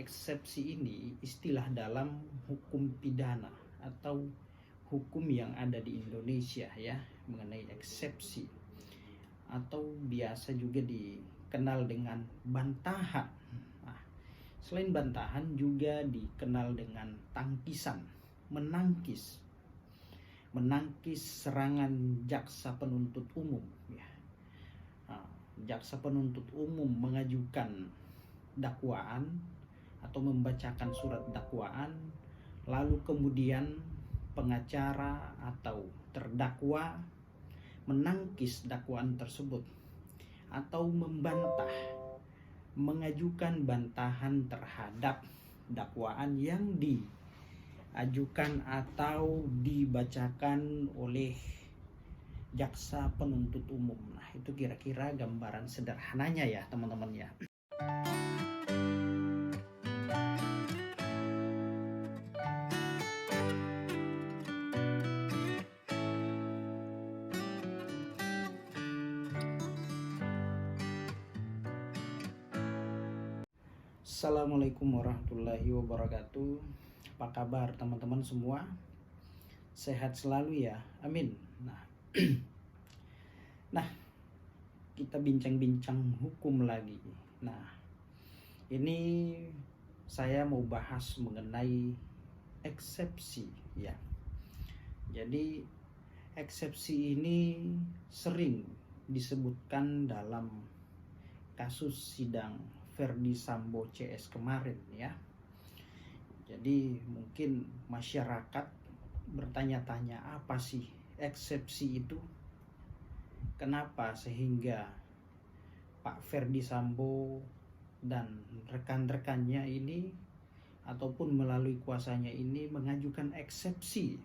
eksepsi ini istilah dalam hukum pidana atau hukum yang ada di Indonesia ya, mengenai eksepsi, atau biasa juga dikenal dengan bantahan. Nah, selain bantahan juga dikenal dengan tangkisan, menangkis serangan jaksa penuntut umum ya. Nah, jaksa penuntut umum mengajukan dakwaan atau membacakan surat dakwaan, lalu kemudian pengacara atau terdakwa menangkis dakwaan tersebut atau membantah, mengajukan bantahan terhadap dakwaan yang diajukan atau dibacakan oleh jaksa penuntut umum. Nah, itu kira-kira gambaran sederhananya ya teman-teman ya. Assalamualaikum warahmatullahi wabarakatuh. Apa kabar teman-teman semua? Sehat selalu ya, amin. Nah, kita bincang-bincang hukum lagi. Nah, ini saya mau bahas mengenai eksepsi ya. Jadi eksepsi ini sering disebutkan dalam kasus sidang Verdi Sambo CS kemarin ya. Jadi mungkin masyarakat bertanya-tanya, apa sih eksepsi itu? Kenapa sehingga Pak Verdi Sambo dan rekan-rekannya ini ataupun melalui kuasanya ini mengajukan eksepsi?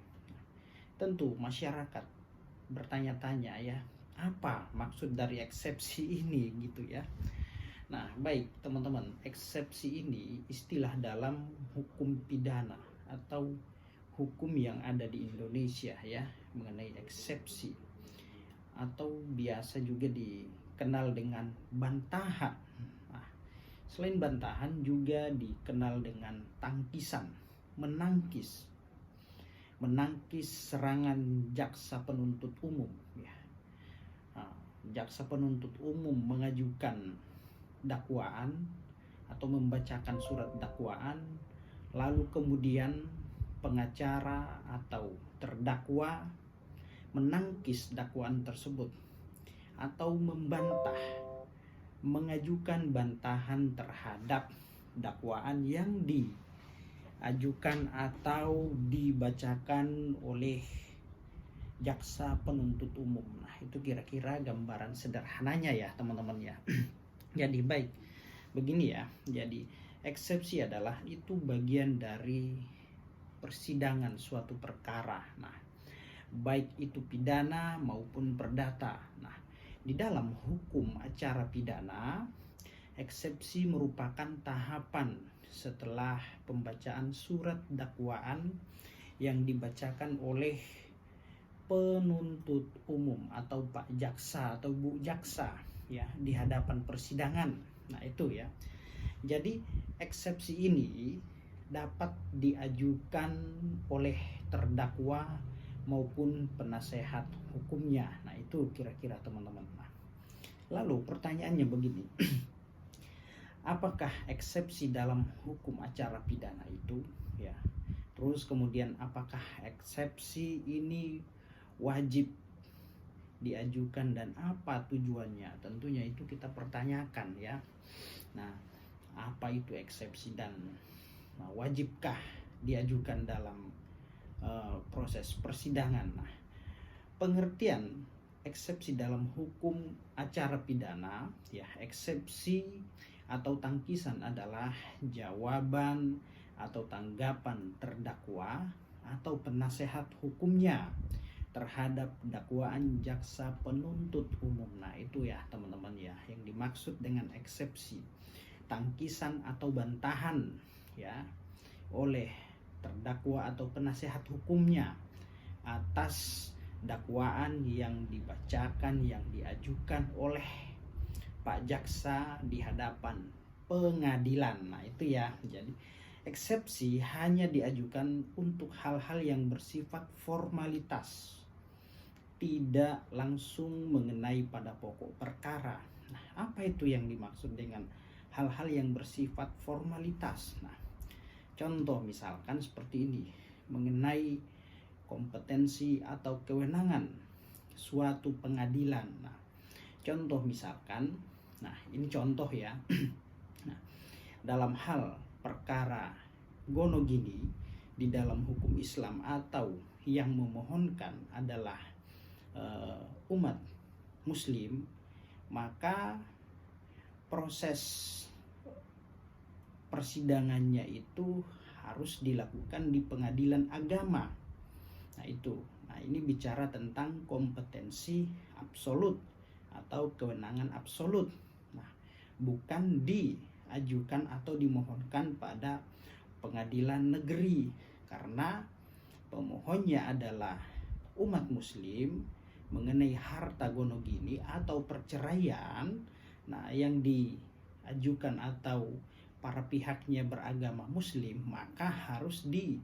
Tentu masyarakat bertanya-tanya ya, apa maksud dari eksepsi ini gitu ya. Nah, baik teman-teman, eksepsi ini istilah dalam hukum pidana atau hukum yang ada di Indonesia ya, mengenai eksepsi, atau biasa juga dikenal dengan bantahan. Nah, selain bantahan juga dikenal dengan tangkisan, menangkis serangan jaksa penuntut umum ya. Nah, jaksa penuntut umum mengajukan dakwaan atau membacakan surat dakwaan, lalu kemudian pengacara atau terdakwa menangkis dakwaan tersebut atau membantah, mengajukan bantahan terhadap dakwaan yang diajukan atau dibacakan oleh jaksa penuntut umum. Nah, itu kira-kira gambaran sederhananya ya teman-teman ya. Jadi baik, begini ya. Jadi eksepsi adalah itu bagian dari persidangan suatu perkara. Nah, baik itu pidana maupun perdata. Nah, di dalam hukum acara pidana, eksepsi merupakan tahapan setelah pembacaan surat dakwaan yang dibacakan oleh penuntut umum atau Pak Jaksa atau Bu Jaksa ya di hadapan persidangan. Nah, itu ya. Jadi eksepsi ini dapat diajukan oleh terdakwa maupun penasehat hukumnya. Nah, itu kira-kira teman-teman. Nah, lalu pertanyaannya begini. Apakah eksepsi dalam hukum acara pidana itu ya? Terus kemudian apakah eksepsi ini wajib diajukan dan apa tujuannya? Tentunya itu kita pertanyakan ya. Nah, apa itu eksepsi dan wajibkah diajukan dalam proses persidangan? Nah, pengertian eksepsi dalam hukum acara pidana ya, eksepsi atau tangkisan adalah jawaban atau tanggapan terdakwa atau penasehat hukumnya terhadap dakwaan jaksa penuntut umum. Nah, itu ya teman-teman ya yang dimaksud dengan eksepsi, tangkisan atau bantahan ya oleh terdakwa atau penasehat hukumnya atas dakwaan yang dibacakan, yang diajukan oleh Pak Jaksa di hadapan pengadilan. Nah, itu ya. Jadi eksepsi hanya diajukan untuk hal-hal yang bersifat formalitas, tidak langsung mengenai pada pokok perkara. Nah, apa itu yang dimaksud dengan hal-hal yang bersifat formalitas? Nah, contoh misalkan seperti ini, mengenai kompetensi atau kewenangan suatu pengadilan. Nah, contoh misalkan, nah ini contoh ya. Nah, dalam hal perkara gonogini di dalam hukum Islam atau yang memohonkan adalah umat muslim, maka proses persidangannya itu harus dilakukan di pengadilan agama. Nah itu, nah ini bicara tentang kompetensi absolut atau kewenangan absolut. Nah, bukan diajukan atau dimohonkan pada pengadilan negeri, karena pemohonnya adalah umat muslim mengenai harta gonogini atau perceraian. Nah, yang diajukan atau para pihaknya beragama muslim, maka harus di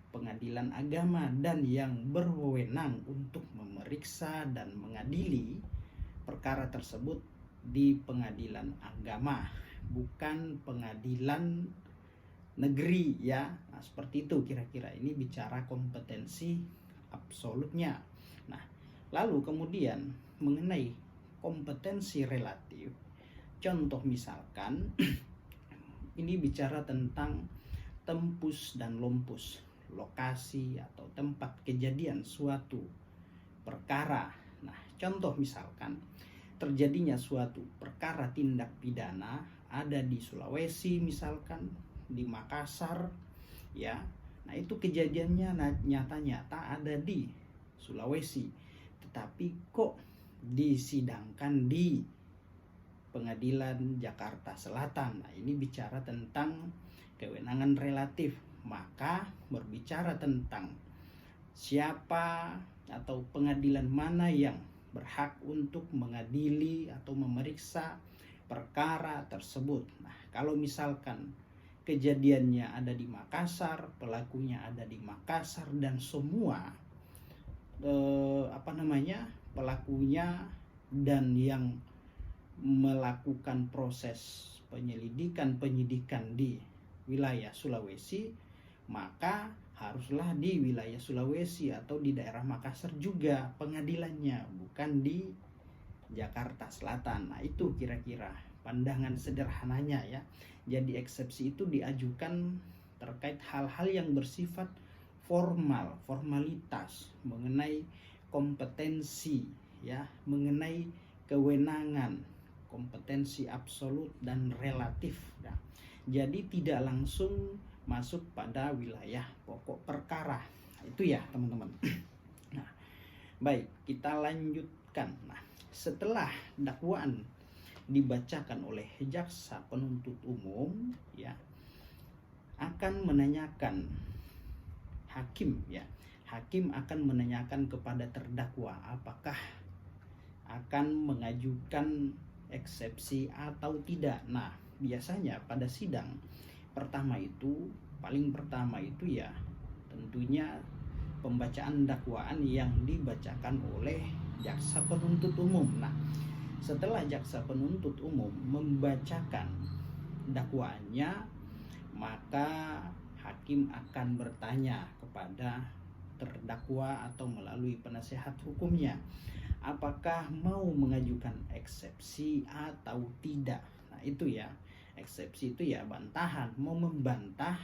pengadilan agama, dan yang berwenang untuk memeriksa dan mengadili perkara tersebut di pengadilan agama, bukan pengadilan negeri ya. Nah, seperti itu kira-kira, ini bicara kompetensi absolutnya. Nah, lalu kemudian mengenai kompetensi relatif, contoh misalkan ini bicara tentang tempus dan lompus, lokasi atau tempat kejadian suatu perkara. Nah, contoh misalkan terjadinya suatu perkara tindak pidana ada di Sulawesi misalkan, di Makassar ya. Nah, itu kejadiannya nyata-nyata ada di Sulawesi, tetapi kok disidangkan di pengadilan Jakarta Selatan. Nah, ini bicara tentang kewenangan relatif, maka berbicara tentang siapa atau pengadilan mana yang berhak untuk mengadili atau memeriksa perkara tersebut. Nah, kalau misalkan kejadiannya ada di Makassar, pelakunya ada di Makassar, dan semua pelakunya dan yang melakukan proses penyidikan di wilayah Sulawesi, maka haruslah di wilayah Sulawesi atau di daerah Makassar juga pengadilannya, bukan di Jakarta Selatan. Nah, itu kira-kira pandangan sederhananya ya. Jadi eksepsi itu diajukan terkait hal-hal yang bersifat formalitas, mengenai kompetensi ya, mengenai kewenangan, kompetensi absolut dan relatif ya. Jadi tidak langsung masuk pada wilayah pokok perkara. Nah, itu ya teman-teman. Nah, baik, kita lanjutkan. Nah, setelah dakwaan dibacakan oleh jaksa penuntut umum ya, akan menanyakan hakim ya. Hakim akan menanyakan kepada terdakwa apakah akan mengajukan eksepsi atau tidak. Nah, biasanya pada sidang paling pertama itu ya tentunya pembacaan dakwaan yang dibacakan oleh jaksa penuntut umum. Nah, setelah jaksa penuntut umum membacakan dakwaannya, maka hakim akan bertanya kepada terdakwa atau melalui penasehat hukumnya, apakah mau mengajukan eksepsi atau tidak. Nah, itu ya, eksepsi itu ya bantahan, mau membantah,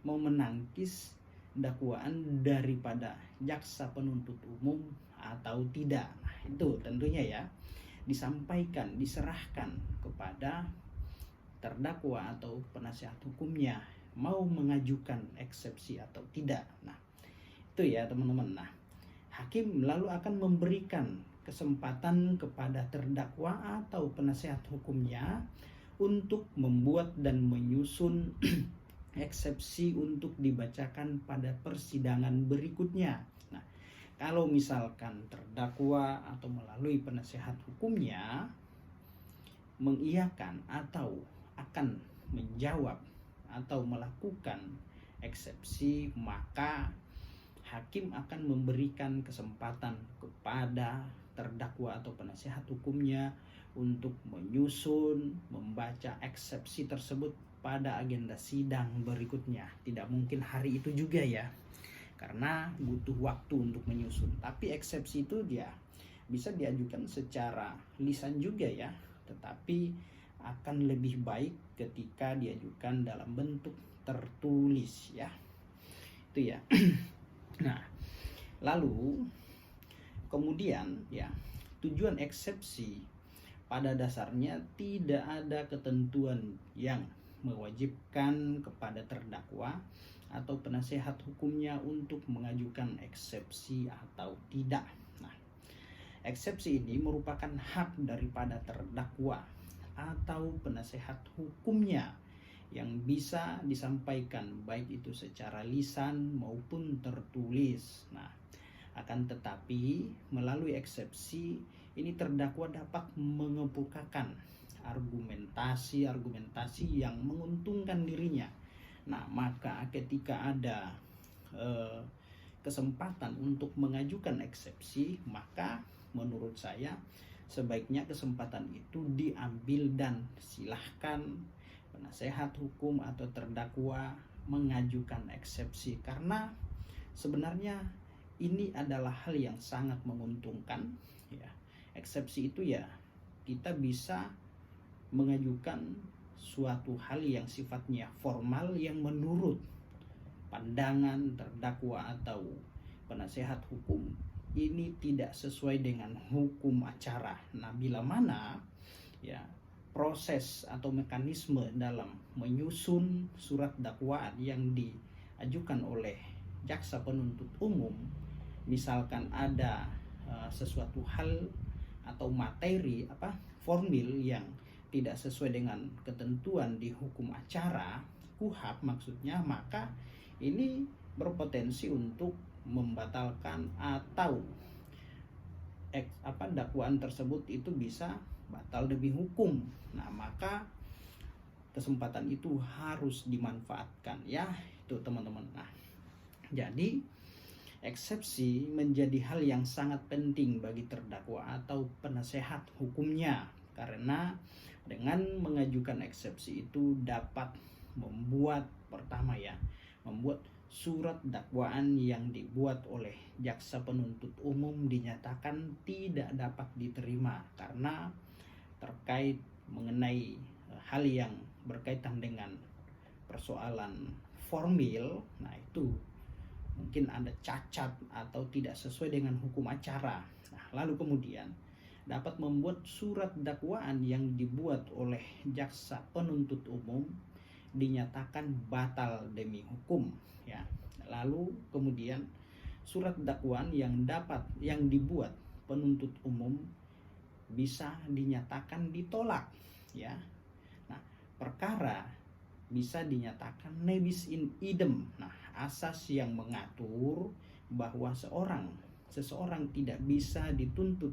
mau menangkis dakwaan daripada jaksa penuntut umum atau tidak. Nah, itu tentunya ya disampaikan, diserahkan kepada terdakwa atau penasehat hukumnya, mau mengajukan eksepsi atau tidak. Nah, itu ya teman-teman. Nah, hakim lalu akan memberikan kesempatan kepada terdakwa atau penasehat hukumnya untuk membuat dan menyusun eksepsi untuk dibacakan pada persidangan berikutnya. Nah, kalau misalkan terdakwa atau melalui penasehat hukumnya mengiyakan atau akan menjawab atau melakukan eksepsi, maka hakim akan memberikan kesempatan kepada terdakwa atau penasehat hukumnya untuk menyusun, membaca eksepsi tersebut pada agenda sidang berikutnya. Tidak mungkin hari itu juga ya, karena butuh waktu untuk menyusun. Tapi eksepsi itu dia bisa diajukan secara lisan juga ya, tetapi akan lebih baik ketika diajukan dalam bentuk tertulis ya. Itu ya. Nah, lalu kemudian ya, tujuan eksepsi pada dasarnya tidak ada ketentuan yang mewajibkan kepada terdakwa atau penasehat hukumnya untuk mengajukan eksepsi atau tidak. Nah, eksepsi ini merupakan hak daripada terdakwa atau penasehat hukumnya yang bisa disampaikan baik itu secara lisan maupun tertulis. Nah, akan tetapi melalui eksepsi ini terdakwa dapat mengemukakan argumentasi yang menguntungkan dirinya. Nah, maka ketika ada kesempatan untuk mengajukan eksepsi, maka menurut saya sebaiknya kesempatan itu diambil dan silahkan penasehat hukum atau terdakwa mengajukan eksepsi, karena sebenarnya ini adalah hal yang sangat menguntungkan ya. Eksepsi itu ya, kita bisa mengajukan suatu hal yang sifatnya formal yang menurut pandangan terdakwa atau penasehat hukum ini tidak sesuai dengan hukum acara. Nah, bila mana ya proses atau mekanisme dalam menyusun surat dakwaan yang diajukan oleh jaksa penuntut umum, misalkan ada sesuatu hal atau materi formil yang tidak sesuai dengan ketentuan di hukum acara, KUHP maksudnya, maka ini berpotensi untuk membatalkan atau dakwaan tersebut itu bisa batal demi hukum. Nah, maka kesempatan itu harus dimanfaatkan ya, itu teman-teman. Nah, jadi eksepsi menjadi hal yang sangat penting bagi terdakwa atau penasehat hukumnya, karena dengan mengajukan eksepsi itu dapat membuat membuat surat dakwaan yang dibuat oleh jaksa penuntut umum dinyatakan tidak dapat diterima karena terkait mengenai hal yang berkaitan dengan persoalan formil. Nah, itu mungkin ada cacat atau tidak sesuai dengan hukum acara. Nah, lalu kemudian dapat membuat surat dakwaan yang dibuat oleh jaksa penuntut umum dinyatakan batal demi hukum ya. Lalu kemudian surat dakwaan yang dibuat penuntut umum bisa dinyatakan ditolak ya. Nah, perkara bisa dinyatakan nebis in idem. Nah, asas yang mengatur bahwa seseorang tidak bisa dituntut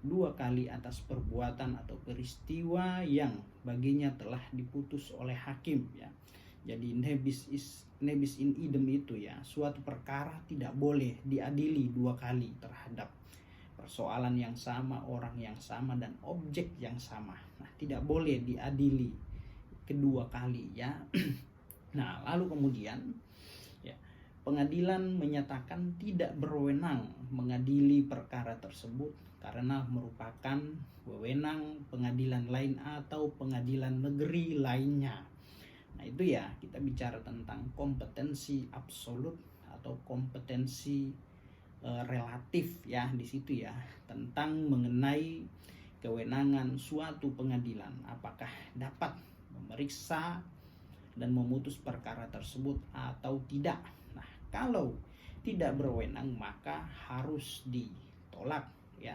dua kali atas perbuatan atau peristiwa yang baginya telah diputus oleh hakim ya. Jadi nebis in idem itu ya, suatu perkara tidak boleh diadili dua kali terhadap persoalan yang sama, orang yang sama, dan objek yang sama. Nah, tidak boleh diadili kedua kali ya. Nah, lalu kemudian ya, pengadilan menyatakan tidak berwenang mengadili perkara tersebut karena merupakan wewenang pengadilan lain atau pengadilan negeri lainnya. Nah, itu ya, kita bicara tentang kompetensi absolut atau kompetensi relatif ya di situ ya, tentang mengenai kewenangan suatu pengadilan apakah dapat memeriksa dan memutus perkara tersebut atau tidak. Nah, kalau tidak berwenang maka harus ditolak ya,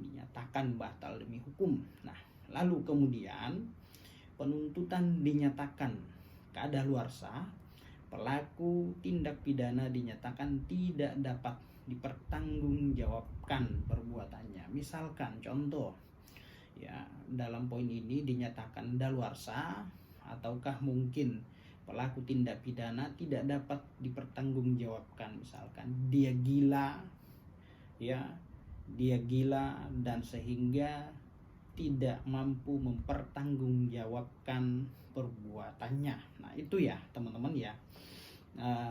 dinyatakan batal demi hukum. Nah, lalu kemudian penuntutan dinyatakan kadaluarsa, pelaku tindak pidana dinyatakan tidak dapat dipertanggungjawabkan perbuatannya. Misalkan contoh Ya, dalam poin ini dinyatakan daluarsa ataukah mungkin pelaku tindak pidana tidak dapat dipertanggungjawabkan, misalkan dia gila, ya, dia gila dan sehingga tidak mampu mempertanggungjawabkan perbuatannya. Nah, itu ya teman-teman ya,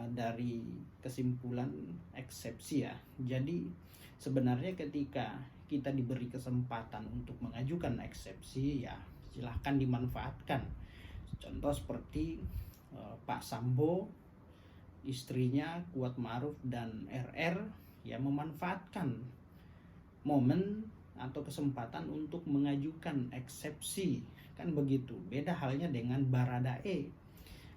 dari kesimpulan eksepsi ya. Jadi sebenarnya ketika kita diberi kesempatan untuk mengajukan eksepsi, ya silahkan dimanfaatkan. Contoh seperti Pak Sambo, istrinya Kuat Ma'ruf dan RR ya memanfaatkan momen atau kesempatan untuk mengajukan eksepsi, kan begitu. Beda halnya dengan Baradae,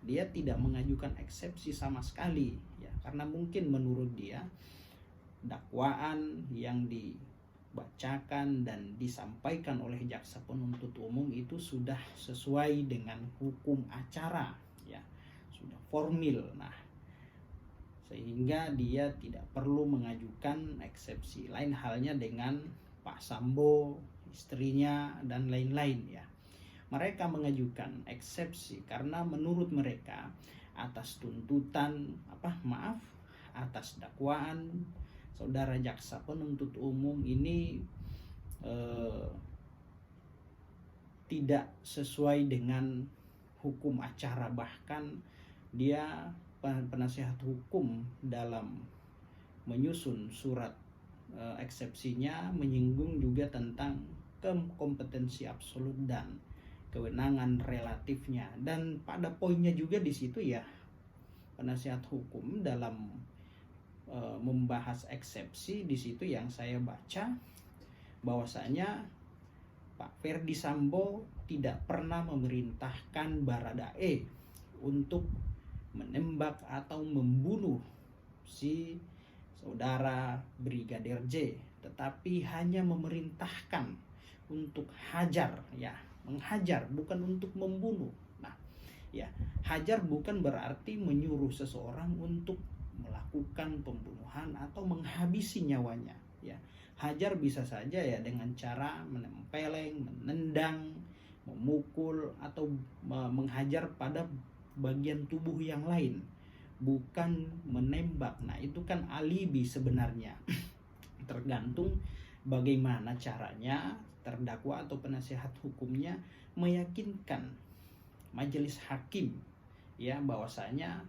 dia tidak mengajukan eksepsi sama sekali ya, karena mungkin menurut dia dakwaan yang dibacakan dan disampaikan oleh jaksa penuntut umum itu sudah sesuai dengan hukum acara ya, sudah formil. Nah, sehingga dia tidak perlu mengajukan eksepsi. Lain halnya dengan Pak Sambo, istrinya dan lain-lain ya. Mereka mengajukan eksepsi karena menurut mereka atas tuntutan atas dakwaan saudara jaksa penuntut umum ini tidak sesuai dengan hukum acara. Bahkan dia penasihat hukum dalam menyusun surat eksepsinya menyinggung juga tentang kompetensi absolut dan kewenangan relatifnya. Dan pada poinnya juga di situ ya, penasihat hukum dalam membahas eksepsi di situ yang saya baca bahwasanya Pak Ferdi Sambo tidak pernah memerintahkan Baradae untuk menembak atau membunuh si saudara Brigadir J, tetapi hanya memerintahkan untuk hajar ya, menghajar, bukan untuk membunuh. Nah, ya, hajar bukan berarti menyuruh seseorang untuk melakukan pembunuhan atau menghabisi nyawanya ya. Hajar bisa saja ya dengan cara menempeleng, menendang, memukul atau menghajar pada bagian tubuh yang lain, bukan menembak. Nah, itu kan alibi sebenarnya. Tergantung bagaimana caranya terdakwa atau penasihat hukumnya meyakinkan majelis hakim ya bahwasanya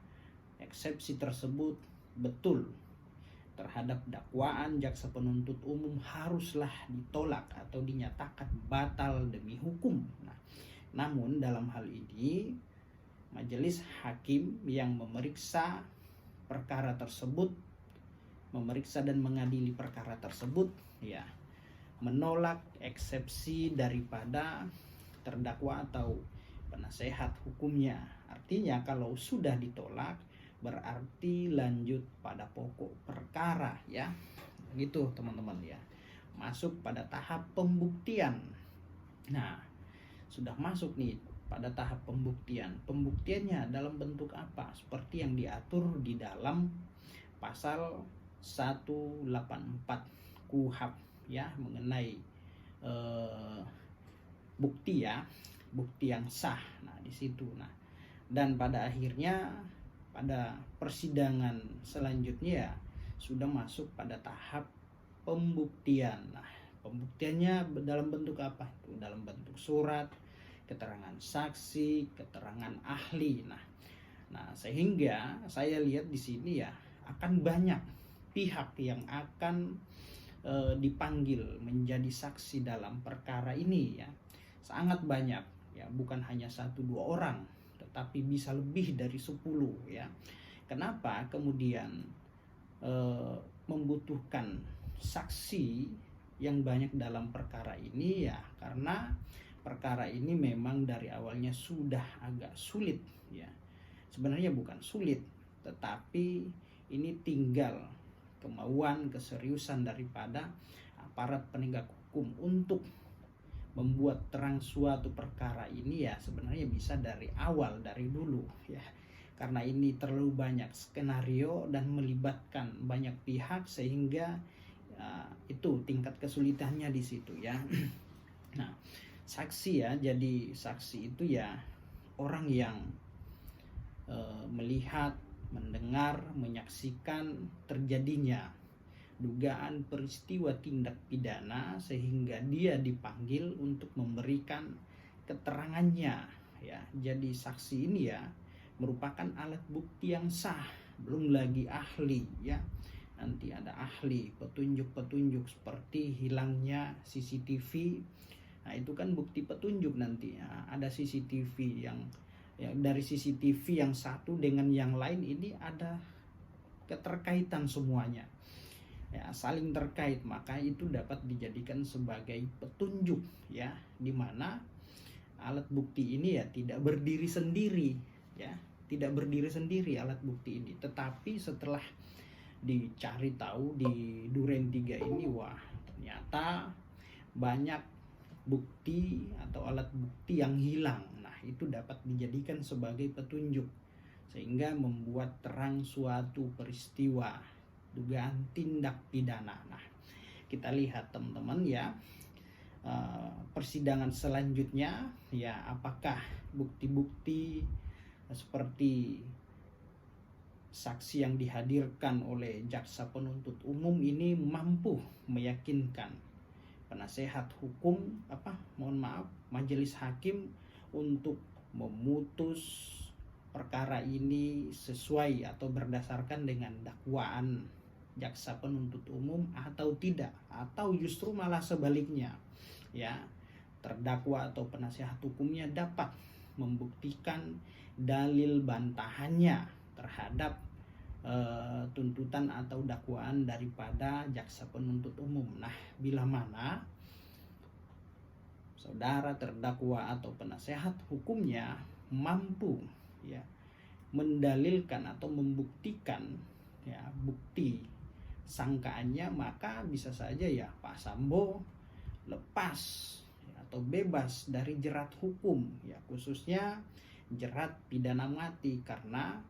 eksepsi tersebut betul terhadap dakwaan jaksa penuntut umum haruslah ditolak atau dinyatakan batal demi hukum. Nah, namun dalam hal ini majelis hakim yang memeriksa perkara tersebut, memeriksa dan mengadili perkara tersebut ya, menolak eksepsi daripada terdakwa atau penasehat hukumnya. Artinya kalau sudah ditolak berarti lanjut pada pokok perkara ya. Gitu teman-teman ya. Masuk pada tahap pembuktian. Nah, sudah masuk nih pada tahap pembuktian. Pembuktiannya dalam bentuk apa? Seperti yang diatur di dalam pasal 184 KUHP ya, mengenai bukti ya, bukti yang sah. Nah, di situ. Nah, dan pada akhirnya pada persidangan selanjutnya ya, sudah masuk pada tahap pembuktian. Nah, pembuktiannya dalam bentuk apa? Itu dalam bentuk surat, keterangan saksi, keterangan ahli. Nah, sehingga saya lihat di sini ya akan banyak pihak yang akan dipanggil menjadi saksi dalam perkara ini ya. Sangat banyak ya, bukan hanya 1-2 orang, tetapi bisa lebih dari 10 ya. Kenapa kemudian membutuhkan saksi yang banyak dalam perkara ini ya? Karena perkara ini memang dari awalnya sudah agak sulit ya. Sebenarnya bukan sulit, tetapi ini tinggal kemauan, keseriusan daripada aparat penegak hukum untuk membuat terang suatu perkara ini ya. Sebenarnya bisa dari awal, dari dulu ya. Karena ini terlalu banyak skenario dan melibatkan banyak pihak sehingga itu tingkat kesulitannya di situ ya. Nah, saksi ya, jadi saksi itu ya orang yang melihat, mendengar, menyaksikan terjadinya dugaan peristiwa tindak pidana sehingga dia dipanggil untuk memberikan keterangannya ya. Jadi saksi ini ya merupakan alat bukti yang sah, belum lagi ahli ya. Nanti ada ahli, petunjuk-petunjuk seperti hilangnya CCTV. Nah, itu kan bukti petunjuk nanti ya. Ada CCTV yang ya, dari CCTV yang satu dengan yang lain ini ada keterkaitan semuanya. Ya, saling terkait, maka itu dapat dijadikan sebagai petunjuk ya, dimana alat bukti ini ya tidak berdiri sendiri ya, tidak berdiri sendiri alat bukti ini, tetapi setelah dicari tahu di Duren 3 ini, wah ternyata banyak bukti atau alat bukti yang hilang. Nah, itu dapat dijadikan sebagai petunjuk sehingga membuat terang suatu peristiwa dugaan tindak pidana. Nah, kita lihat teman-teman ya, persidangan selanjutnya ya, apakah bukti-bukti seperti saksi yang dihadirkan oleh jaksa penuntut umum ini mampu meyakinkan penasehat hukum majelis hakim untuk memutus perkara ini sesuai atau berdasarkan dengan dakwaan jaksa penuntut umum atau tidak, atau justru malah sebaliknya ya, terdakwa atau penasehat hukumnya dapat membuktikan dalil bantahannya terhadap tuntutan atau dakwaan daripada jaksa penuntut umum. Nah, bila mana saudara terdakwa atau penasehat hukumnya mampu ya mendalilkan atau membuktikan ya bukti sangkaannya, maka bisa saja ya Pak Sambo lepas ya, atau bebas dari jerat hukum ya, khususnya jerat pidana mati, karena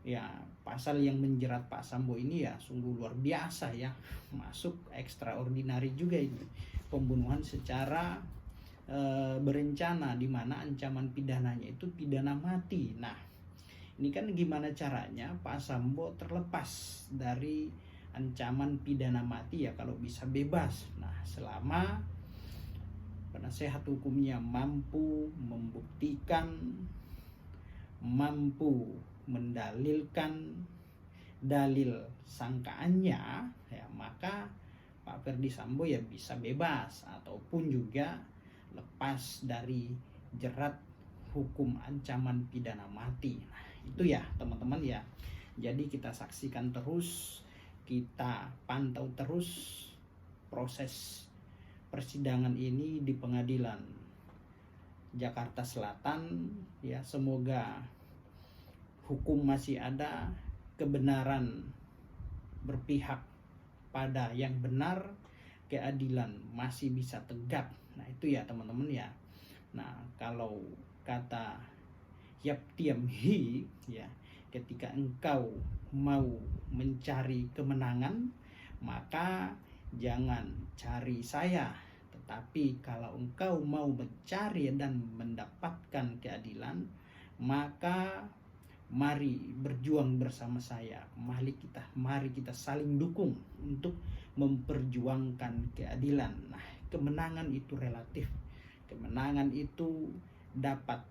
ya pasal yang menjerat Pak Sambo ini ya sungguh luar biasa ya, masuk ekstraordinari juga ini, pembunuhan secara berencana, di mana ancaman pidananya itu pidana mati. Nah, ini kan gimana caranya Pak Sambo terlepas dari ancaman pidana mati ya, kalau bisa bebas. Nah, selama penasehat hukumnya mampu membuktikan, mampu mendalilkan dalil sangkaannya ya, maka Pak Ferdi Sambo ya bisa bebas ataupun juga lepas dari jerat hukum ancaman pidana mati. Nah, itu ya teman-teman ya. Jadi kita saksikan terus, kita pantau terus proses persidangan ini di Pengadilan Jakarta Selatan ya. Semoga hukum masih ada, kebenaran berpihak pada yang benar, keadilan masih bisa tegak. Nah, itu ya teman-teman ya. Nah, kalau kata Yap Tiem Hi ya, ketika engkau mau mencari kemenangan, maka jangan cari saya, tetapi kalau engkau mau mencari dan mendapatkan keadilan, maka mari berjuang bersama saya. Mari kita saling dukung untuk memperjuangkan keadilan. Nah, kemenangan itu relatif. Kemenangan itu dapat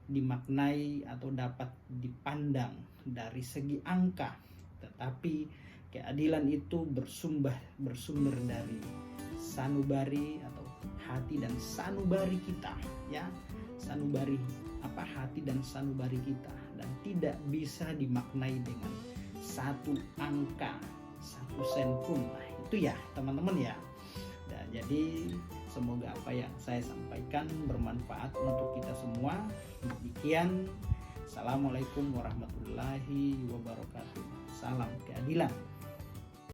dimaknai atau dapat dipandang dari segi angka, tetapi keadilan itu bersumber dari sanubari atau hati dan sanubari kita ya. Sanubari hati dan sanubari kita, dan tidak bisa dimaknai dengan satu angka, 1 sen pun. Nah, itu ya teman-teman ya. Dan jadi semoga apa yang saya sampaikan bermanfaat untuk kita semua. Demikian, assalamualaikum warahmatullahi wabarakatuh. Salam keadilan.